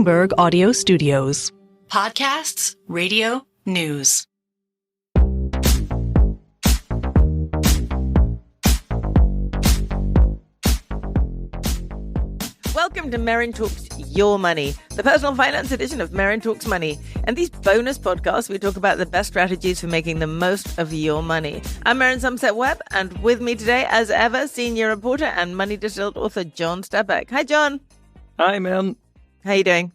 Bloomberg Audio Studios. Podcasts, radio, news. Welcome to Merryn Talks Your Money, the personal finance edition of Merryn Talks Money. And these bonus podcasts, we talk about the best strategies for making the most of your money. I'm Merryn Somerset Webb, and with me today, as ever, senior reporter and Money Distilled author John Stepek. Hi, John. Hi, Merryn. How you doing?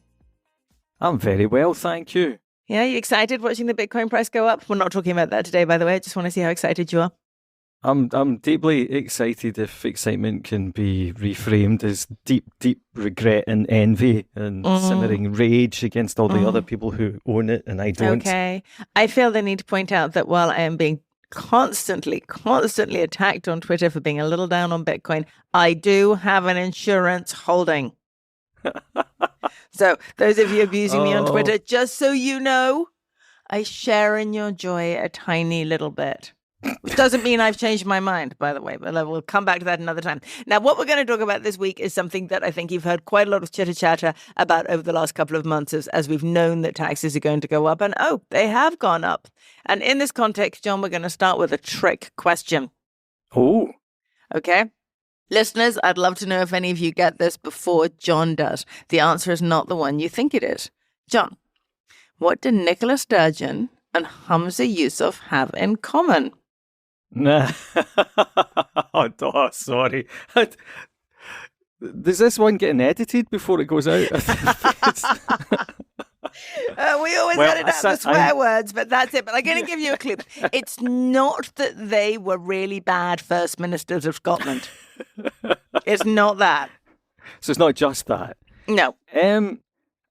I'm very well, thank you. Yeah, you excited watching the Bitcoin price go up? We're not talking about that today, by the way. I just want to see how excited you are. I'm deeply excited if excitement can be reframed as deep regret and envy and simmering rage against all the other people who own it and I don't. Okay. I feel the need to point out that while I am being constantly attacked on Twitter for being a little down on Bitcoin, I do have an insurance holding. So those of you abusing me on Twitter, just so you know, I share in your joy a tiny little bit. Which doesn't mean I've changed my mind, by the way, but we'll come back to that another time. Now, what we're going to talk about this week is something that I think you've heard quite a lot of chitter-chatter about over the last couple of months as we've known that taxes are going to go up. And, they have gone up. And in this context, John, we're going to start with a trick question. Oh. Okay. Listeners, I'd love to know if any of you get this before John does. The answer is not the one you think it is. John, what do Nicola Sturgeon and Humza Yousaf have in common? Nah. Sorry. Does this one getting edited before it goes out? We always edit out the swear words, but that's it. But I'm going to give you a clue. It's not that they were really bad First Ministers of Scotland. It's not that. So it's not just that. No.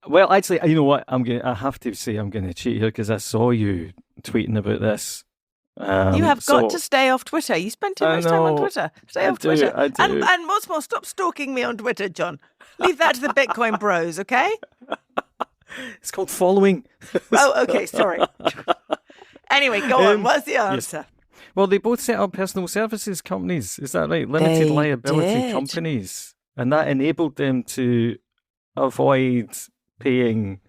Well, actually, you know what? I have to say I'm going to cheat here because I saw you tweeting about this. You have got to stay off Twitter. You spend too much time on Twitter. Stay off Twitter. I do. And what's more, stop stalking me on Twitter, John. Leave that to the Bitcoin bros, okay? It's called following. Oh, okay, sorry. Anyway, go on. What's the answer? Yes. Well, they both set up personal services companies. Is that right? Limited liability companies. And that enabled them to avoid paying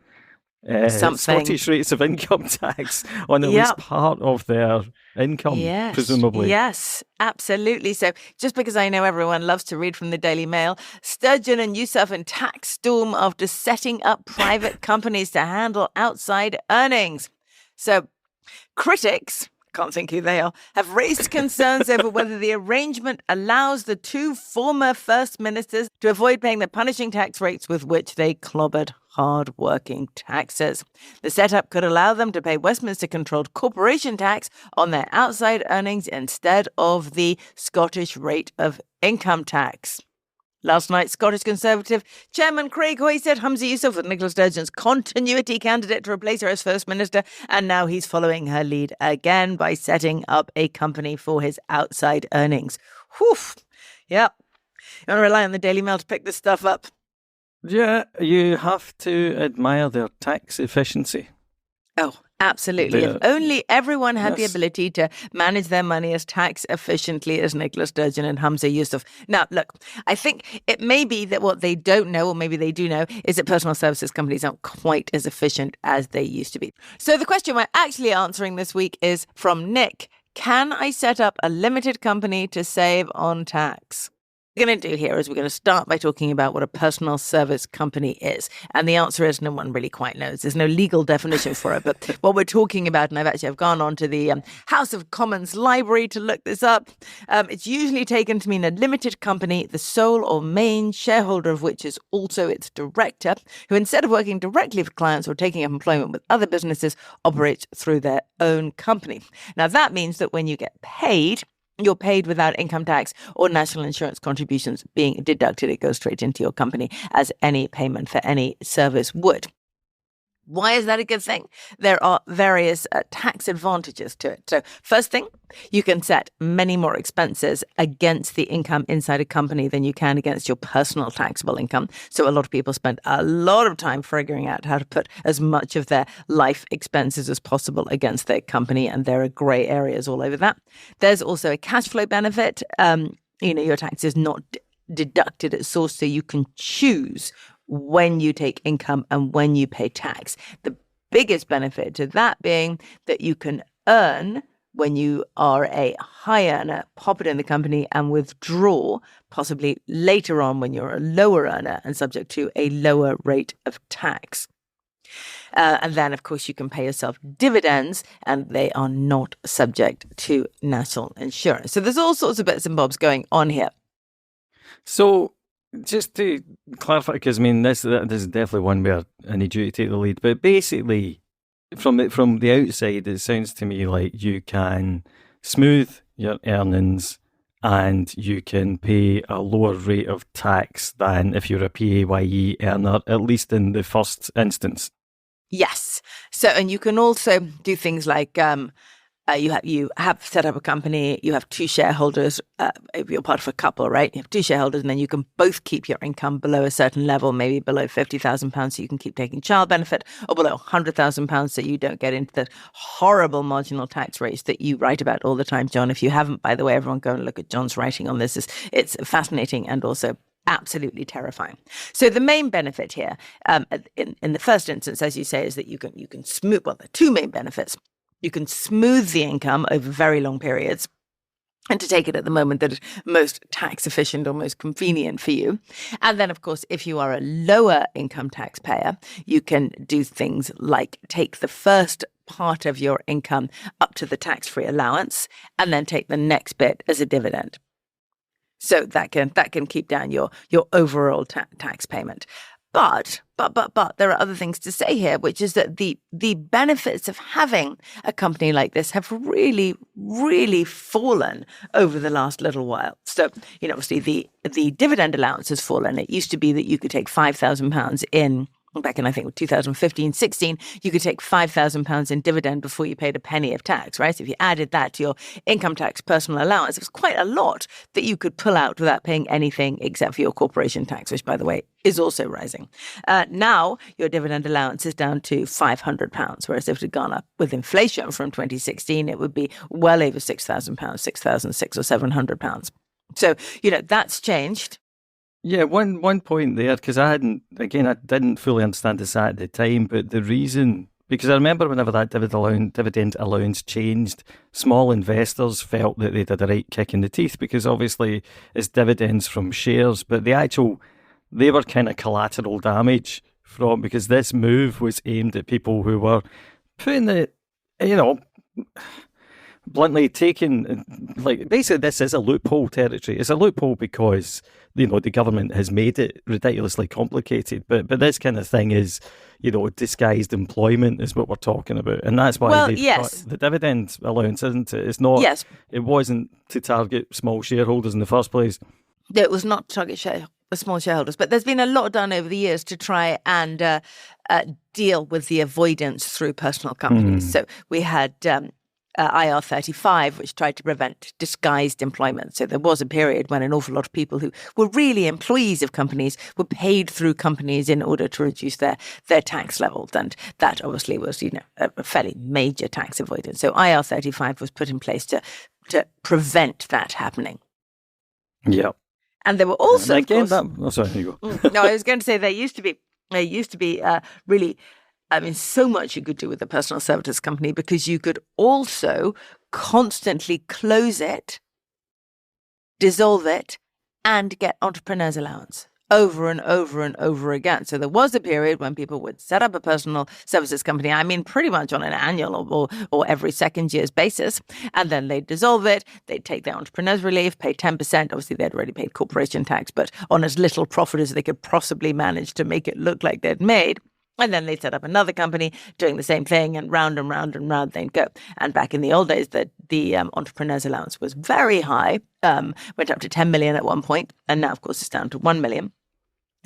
Scottish rates of income tax on at least part of their income, presumably. Yes, absolutely. So just because I know everyone loves to read from the Daily Mail, Sturgeon and Yousaf in tax storm after setting up private companies to handle outside earnings. So critics, can't think who they are, have raised concerns over whether the arrangement allows the two former First Ministers to avoid paying the punishing tax rates with which they clobbered hard-working taxers. The setup could allow them to pay Westminster-controlled corporation tax on their outside earnings instead of the Scottish rate of income tax. Last night, Scottish Conservative Chairman Craig Hoy said Humza Yousaf was Nicola Sturgeon's continuity candidate to replace her as First Minister, and now he's following her lead again by setting up a company for his outside earnings. Whew. Yep. You want to rely on the Daily Mail to pick this stuff up? Yeah, you have to admire their tax efficiency. Oh, absolutely. If only everyone had the ability to manage their money as tax efficiently as Nicola Sturgeon and Humza Yousaf. Now, look, I think it may be that what they don't know, or maybe they do know, is that personal services companies aren't quite as efficient as they used to be. So the question we're actually answering this week is from Nick. Can I set up a limited company to save on tax? What we're going to do here is we're going to start by talking about what a personal service company is. And the answer is no one really quite knows. There's no legal definition for it. But what we're talking about, and I've gone on to the House of Commons library to look this up. It's usually taken to mean a limited company, the sole or main shareholder of which is also its director, who instead of working directly for clients or taking up employment with other businesses, operates through their own company. Now, that means that when you get paid, you're paid without income tax or national insurance contributions being deducted. It goes straight into your company as any payment for any service would. Why is that a good thing? There are various tax advantages to it. So first thing, you can set many more expenses against the income inside a company than you can against your personal taxable income. So a lot of people spend a lot of time figuring out how to put as much of their life expenses as possible against their company. And there are grey areas all over that. There's also a cash flow benefit. Your tax is not deducted at source, so you can choose when you take income and when you pay tax. The biggest benefit to that being that you can earn when you are a high earner, pop it in the company and withdraw possibly later on when you're a lower earner and subject to a lower rate of tax. And then, of course, you can pay yourself dividends and they are not subject to national insurance. So there's all sorts of bits and bobs going on here. So just to clarify, because I mean, this is definitely one where I need you to take the lead, but basically, from the outside, it sounds to me like you can smooth your earnings and you can pay a lower rate of tax than if you're a PAYE earner, at least in the first instance. Yes. So, and you can also do things like you have set up a company, you have two shareholders, if you're part of a couple, right? You have two shareholders and then you can both keep your income below a certain level, maybe below £50,000 so you can keep taking child benefit, or below £100,000 so you don't get into the horrible marginal tax rates that you write about all the time, John. If you haven't, by the way, everyone go and look at John's writing on this. It's fascinating and also absolutely terrifying. So the main benefit here, in the first instance, as you say, is that you can smooth. Well, there are two main benefits. You can smooth the income over very long periods, and to take it at the moment that is most tax efficient or most convenient for you. And then, of course, if you are a lower income taxpayer, you can do things like take the first part of your income up to the tax-free allowance, and then take the next bit as a dividend. So that can keep down your overall tax payment. But there are other things to say here, which is that the benefits of having a company like this have really, really fallen over the last little while. So, obviously the dividend allowance has fallen. It used to be that you could take £5,000 in. Back in, I think, 2015-16, you could take £5,000 in dividend before you paid a penny of tax, right? So if you added that to your income tax personal allowance, it was quite a lot that you could pull out without paying anything except for your corporation tax, which, by the way, is also rising. Now, your dividend allowance is down to £500, whereas if it had gone up with inflation from 2016, it would be well over £6,000, £6,600 or £700. So, that's changed. Yeah, one point there, because I didn't fully understand this at the time, but the reason, because I remember whenever that dividend allowance changed, small investors felt that they'd had a right kick in the teeth, because obviously it's dividends from shares, but they were kind of collateral damage because this move was aimed at people who were putting the, bluntly taking, basically this is a loophole territory. It's a loophole because the government has made it ridiculously complicated, but this kind of thing is disguised employment is what we're talking about, and that's why cut the dividend allowance, isn't it? It's not. Yes. It wasn't to target small shareholders in the first place. It was not to target small shareholders, but there's been a lot done over the years to try and deal with the avoidance through personal companies. So we had IR35, which tried to prevent disguised employment. So there was a period when an awful lot of people who were really employees of companies were paid through companies in order to reduce their tax levels. And that obviously was, a fairly major tax avoidance. So IR35 was put in place to prevent that happening. Yeah. And there were also, again, sorry, here you go. No, I was going to say there used to be really, so much you could do with a personal services company, because you could also constantly close it, dissolve it, and get entrepreneur's allowance over and over and over again. So there was a period when people would set up a personal services company, pretty much on an annual or every second year's basis, and then they'd dissolve it, they'd take their entrepreneur's relief, pay 10%. Obviously, they'd already paid corporation tax, but on as little profit as they could possibly manage to make it look like they'd made. And then they'd set up another company doing the same thing, and round and round and round they'd go. And back in the old days, the entrepreneur's allowance was very high, went up to 10 million at one point, and now, of course, it's down to 1 million.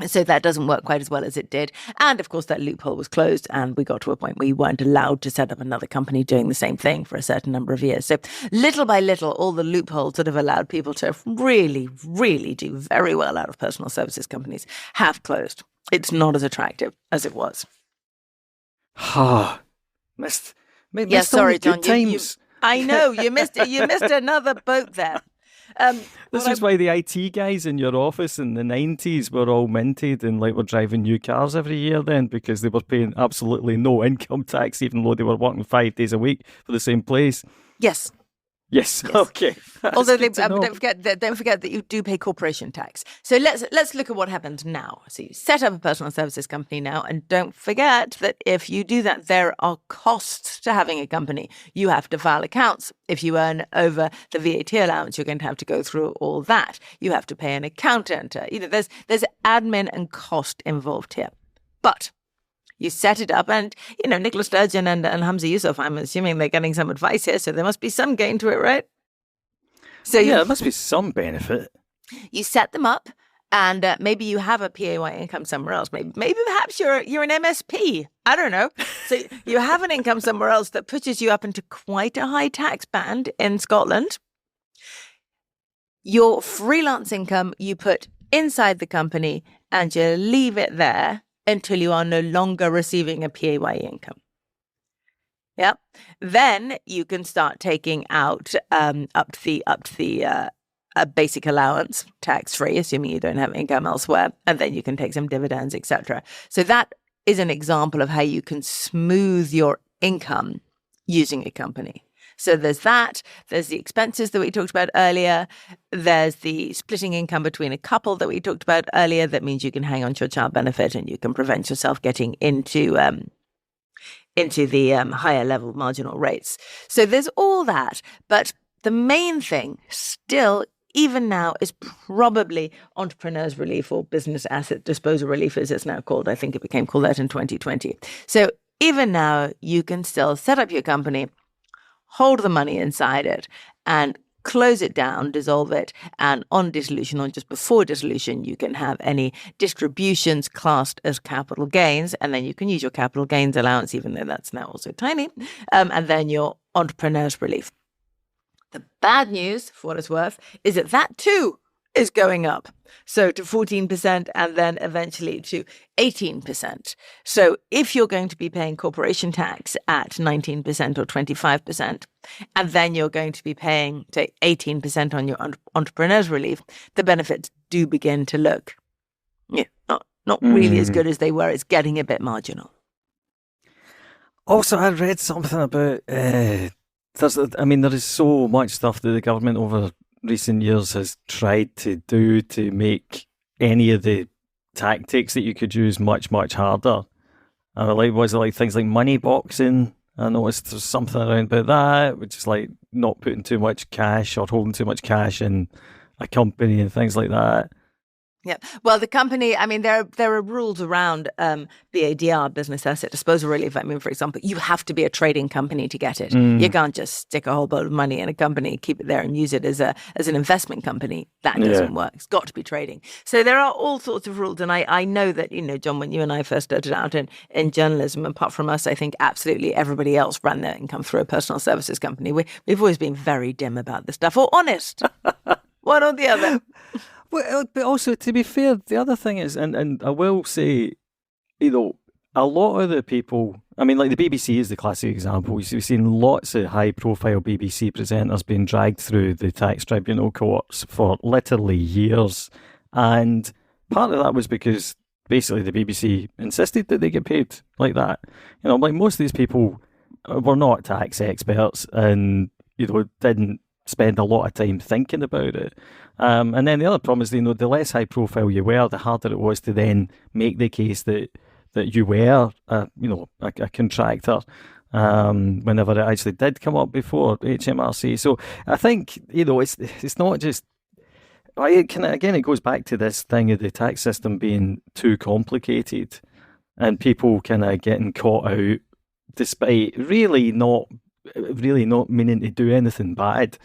So that doesn't work quite as well as it did. And of course, that loophole was closed, and we got to a point where you weren't allowed to set up another company doing the same thing for a certain number of years. So little by little, all the loopholes that have allowed people to really, really do very well out of personal services companies have closed. It's not as attractive as it was. Missed sorry, John. Times. I know you missed another boat there. This is why the IT guys in your office in the 90s were all minted and were driving new cars every year then, because they were paying absolutely no income tax, even though they were working 5 days a week for the same place. Yes. Yes. Okay. Although don't forget that you do pay corporation tax. So let's look at what happens now. So you set up a personal services company now, and don't forget that if you do that, there are costs to having a company. You have to file accounts. If you earn over the VAT allowance, you're going to have to go through all that. You have to pay an accountant. There's admin and cost involved here. But you set it up, and, Nicola Sturgeon and Hamza Yusuf, I'm assuming they're getting some advice here, so there must be some gain to it, right? So there must be some benefit. You set them up, and maybe you have a PAY income somewhere else. Maybe perhaps you're an MSP. I don't know. So you have an income somewhere else that pushes you up into quite a high tax band in Scotland. Your freelance income you put inside the company, and you leave it there until you are no longer receiving a PAY income. Yeah. Then you can start taking out up to the basic allowance, tax-free, assuming you don't have income elsewhere, and then you can take some dividends, etc. So that is an example of how you can smooth your income using a company. So there's that. There's the expenses that we talked about earlier. There's the splitting income between a couple that we talked about earlier. That means you can hang on to your child benefit, and you can prevent yourself getting into the higher level marginal rates. So there's all that. But the main thing still, even now, is probably entrepreneurs relief, or business asset disposal relief, as it's now called. I think it became called that in 2020. So even now, you can still set up your company, hold the money inside it, and close it down, dissolve it, and on dissolution, or just before dissolution, you can have any distributions classed as capital gains, and then you can use your capital gains allowance, even though that's now also tiny, and then your entrepreneur's relief. The bad news, for what it's worth, is that too is going up. So to 14%, and then eventually to 18%. So if you're going to be paying corporation tax at 19% or 25%, and then you're going to be paying, say, 18% on your entrepreneur's relief, the benefits do begin to look not really as good as they were. It's getting a bit marginal. Also, I read something about, there is so much stuff that the government over recent years has tried to do to make any of the tactics that you could use much, much harder. Was it things like money boxing? I noticed there's something around about that, which is not putting too much cash or holding too much cash in a company and things like that. Yeah. Well, the company, there are rules around BADR, business asset disposal relief. For example, you have to be a trading company to get it. You can't just stick a whole boat of money in a company, keep it there and use it as an investment company. That doesn't work. It's got to be trading. So there are all sorts of rules. And I know that, John, when you and I first started out in journalism, apart from us, I think absolutely everybody else ran their income through a personal services company. We've always been very dim about this stuff, or honest. One or the other. Well, but also, to be fair, the other thing is, and I will say, a lot of the people, the BBC is the classic example. We've seen lots of high-profile BBC presenters being dragged through the tax tribunal courts for literally years. And part of that was because basically the BBC insisted that they get paid like that. Most of these people were not tax experts and, didn't spend a lot of time thinking about it. And then the other problem is, the less high profile you were, the harder it was to then make the case that you were, a contractor, whenever it actually did come up before HMRC. So I think, it's not just, again, it goes back to this thing of the tax system being too complicated and people kind of getting caught out despite really not meaning to do anything bad.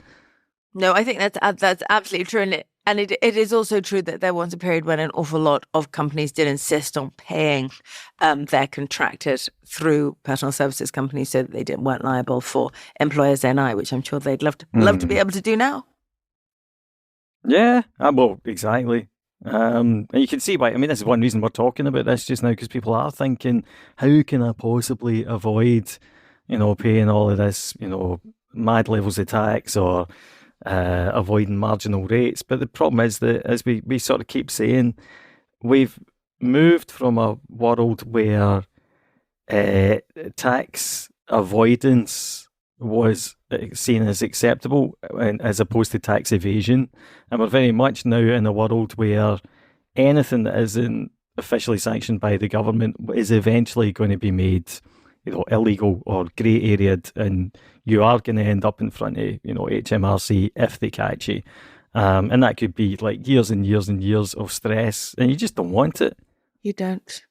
No, I think that's absolutely true. And it is also true that there was a period when an awful lot of companies did insist on paying their contractors through personal services companies so that they weren't liable for employers' NI, which I'm sure they'd love to be able to do now. Yeah, well, exactly. And you can see why. This is one reason we're talking about this just now, because people are thinking, how can I possibly avoid, paying all of this, mad levels of tax, or avoiding marginal rates. But the problem is that, as we sort of keep saying, we've moved from a world where tax avoidance was seen as acceptable as opposed to tax evasion. And we're very much now in a world where anything that isn't officially sanctioned by the government is eventually going to be made, illegal or grey areaed, and you are going to end up in front of, HMRC if they catch you. And that could be like years and years and years of stress, and you just don't want it. You don't.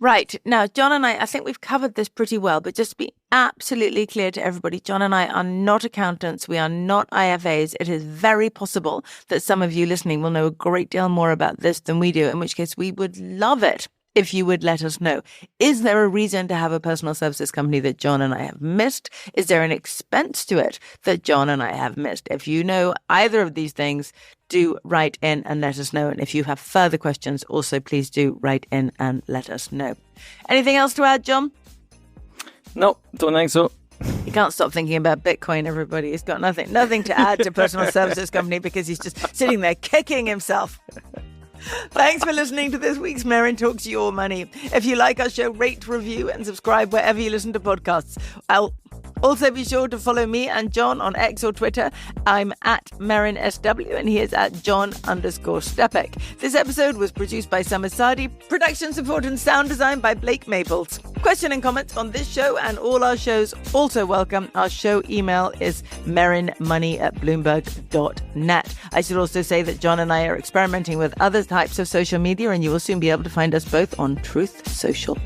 Right. Now, John and I think we've covered this pretty well, but just to be absolutely clear to everybody, John and I are not accountants. We are not IFAs. It is very possible that some of you listening will know a great deal more about this than we do, in which case we would love it if you would let us know. Is there a reason to have a personal services company that John and I have missed? Is there an expense to it that John and I have missed? If you know either of these things, do write in and let us know. And if you have further questions, also please do write in and let us know. Anything else to add, John? No, don't think so. He can't stop thinking about Bitcoin, everybody. He's got nothing to add to personal services company because he's just sitting there kicking himself. Thanks for listening to this week's Merryn Talks Your Money. If you like our show, rate, review and subscribe wherever you listen to podcasts. Also be sure to follow me and John on X or Twitter. I'm at Merryn SW and he is at John_Stepek. This episode was produced by Summer Sadi. Production support and sound design by Blake Maples. Question and comments on this show and all our shows also welcome. Our show email is merrynmoney@bloomberg.net. I should also say that John and I are experimenting with other types of social media, and you will soon be able to find us both on Truth Social.